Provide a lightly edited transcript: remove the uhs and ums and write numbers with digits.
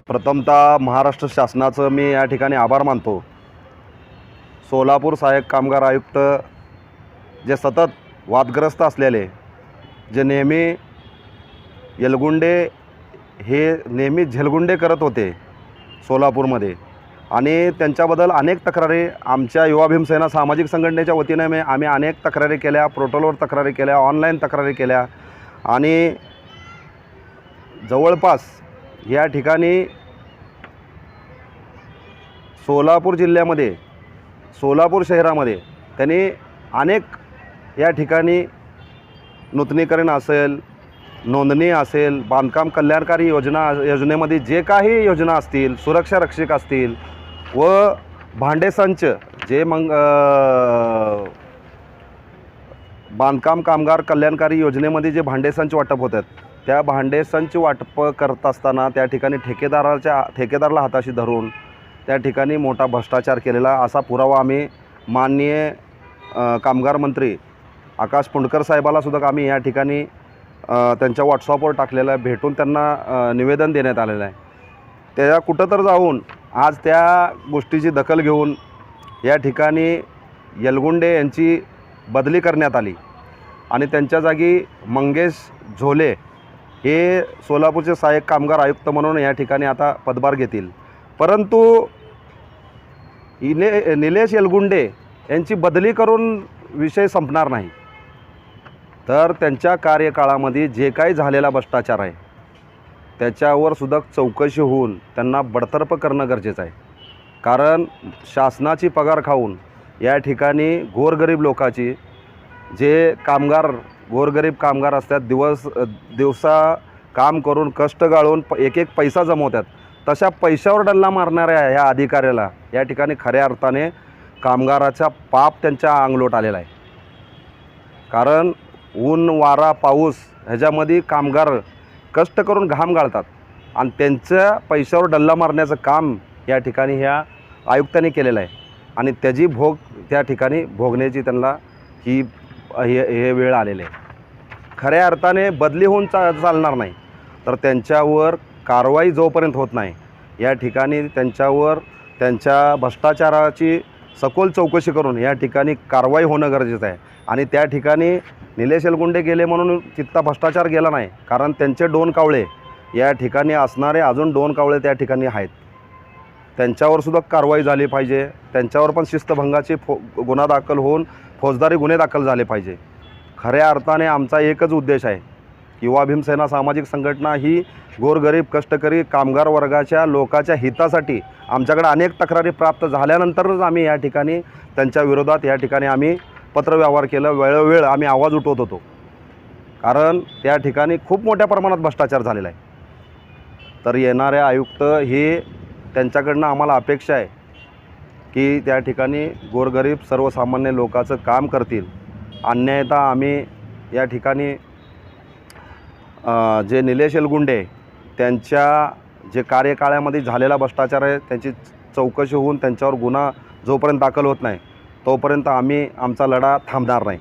प्रथमतः महाराष्ट्र शासनाचं मी या ठिकाणी आभार मानतो। सोलापूर सहाय्यक कामगार आयुक्त जे सतत वादग्रस्त असलेले, जे नेहमी येलगुंडे हे नेहमी झेलगुंडे करत होते सोलापूरमध्ये, आणि त्यांच्याबद्दल अनेक तक्रारी आमच्या युवा भीमसेना सामाजिक संघटनेच्या वतीने आम्ही अनेक तक्रारी केल्या, पोर्टलवर तक्रारी केल्या, ऑनलाईन तक्रारी केल्या, आणि जवळपास या ठिकाणी सोलापूर जिल्ह्यामध्ये, सोलापूर शहरामध्ये त्यांनी अनेक या ठिकाणी नूतनीकरण असेल, नोंदणी असेल, बांधकाम कल्याणकारी योजनेमध्ये जे काही योजना असतील, सुरक्षा रक्षक असतील व भांडेसंच जे बांधकाम कामगार कल्याणकारी योजनेमध्ये जे भांडेसंच वाटप होतात, त्या भांडेसंच वाटप करत असताना त्या ठिकाणी ठेकेदाराला हाताशी धरून त्या ठिकाणी मोठा भ्रष्टाचार केलेला असा पुरावा आम्ही माननीय कामगार मंत्री आकाश पुंडकर साहेबाला सुद्धा आम्ही या ठिकाणी त्यांच्या व्हॉट्सअपवर टाकलेलं आहे, भेटून त्यांना निवेदन देण्यात आलेलं आहे। त्या कुठं तर जाऊन आज त्या गोष्टीची दखल घेऊन या ठिकाणी येलगुंडे यांची बदली करण्यात आली आणि त्यांच्या जागी मंगेश झोले हे सोलापूरचे सहाय्यक कामगार आयुक्त म्हणून या ठिकाणी आता पदभार घेतील। परंतु निलेश येलगुंडे यांची बदली करून विषय संपणार नाही, तर त्यांच्या कार्यकाळामध्ये जे काही झालेला भ्रष्टाचार आहे त्याच्यावर सुद्धा चौकशी होऊन त्यांना बडतर्फ करणं गरजेचं आहे। कारण शासनाची पगार खाऊन या ठिकाणी गोरगरीब लोकाची, जे गोरगरीब कामगार असतात, दिवसा काम करून कष्ट गाळून एक एक पैसा जमवतात, तशा पैशावर डल्ला मारणाऱ्या ह्या अधिकाऱ्याला या ठिकाणी खऱ्या अर्थाने कामगाराचा पाप त्यांच्या अंगलोट आलेला आहे। कारण ऊन वारा पाऊस ह्याच्यामध्ये कामगार कष्ट करून घाम गाळतात आणि त्यांच्या पैशावर डल्ला मारण्याचं काम या ठिकाणी ह्या आयुक्तांनी केलेलं आहे, आणि त्याची भोग त्या ठिकाणी भोगण्याची त्यांना हे वेळ आलेली आहे। खऱ्या अर्थाने बदली होऊन चालणार नाही, तर त्यांच्यावर कारवाई जोपर्यंत होत नाही या ठिकाणी त्यांच्या भ्रष्टाचाराची सखोल चौकशी करून या ठिकाणी कारवाई होणं गरजेचं आहे। आणि त्या ठिकाणी निलेश येलगुंडे गेले म्हणून तिथला भ्रष्टाचार गेला नाही, कारण त्यांचे 2 कावळे या ठिकाणी असणारे अजून 2 कावळे त्या ठिकाणी आहेत, त्यांच्यावर सुद्धा कारवाई झाली पाहिजे। त्यांच्यावर पण शिस्तभंगाची गुन्हा दाखल होऊन फौजदारी गुन्हे दाखल झाले पाहिजे। खऱ्या अर्थाने आमचा एकच उद्देश आहे, युवा भीमसेना सामाजिक संघटना ही गोरगरीब कष्टकरी कामगार वर्गाच्या लोकाच्या हितासाठी आमच्याकडे अनेक तक्रारी प्राप्त झाल्यानंतरच आम्ही या ठिकाणी त्यांच्या विरोधात या ठिकाणी आम्ही पत्रव्यवहार केलं, वेळोवेळ आम्ही आवाज उठवत होतो, कारण त्या ठिकाणी खूप मोठ्या प्रमाणात भ्रष्टाचार झालेला आहे। तर येणाऱ्या आयुक्त हे त्यांच्याकडनं आम्हाला अपेक्षा आहे की त्या ठिकाणी गोरगरीब सर्वसामान्य लोकांचं काम करतील। अन्यायता आम्ही या ठिकाणी जे निलेश येलगुंडे त्यांच्या जे कार्यकाळामध्ये झालेला भ्रष्टाचार आहे त्याची चौकशी होऊन त्यांच्यावर गुन्हा जोपर्यंत दाखल होत नाही तोपर्यंत आम्ही आमचा लढा थांबणार नाही।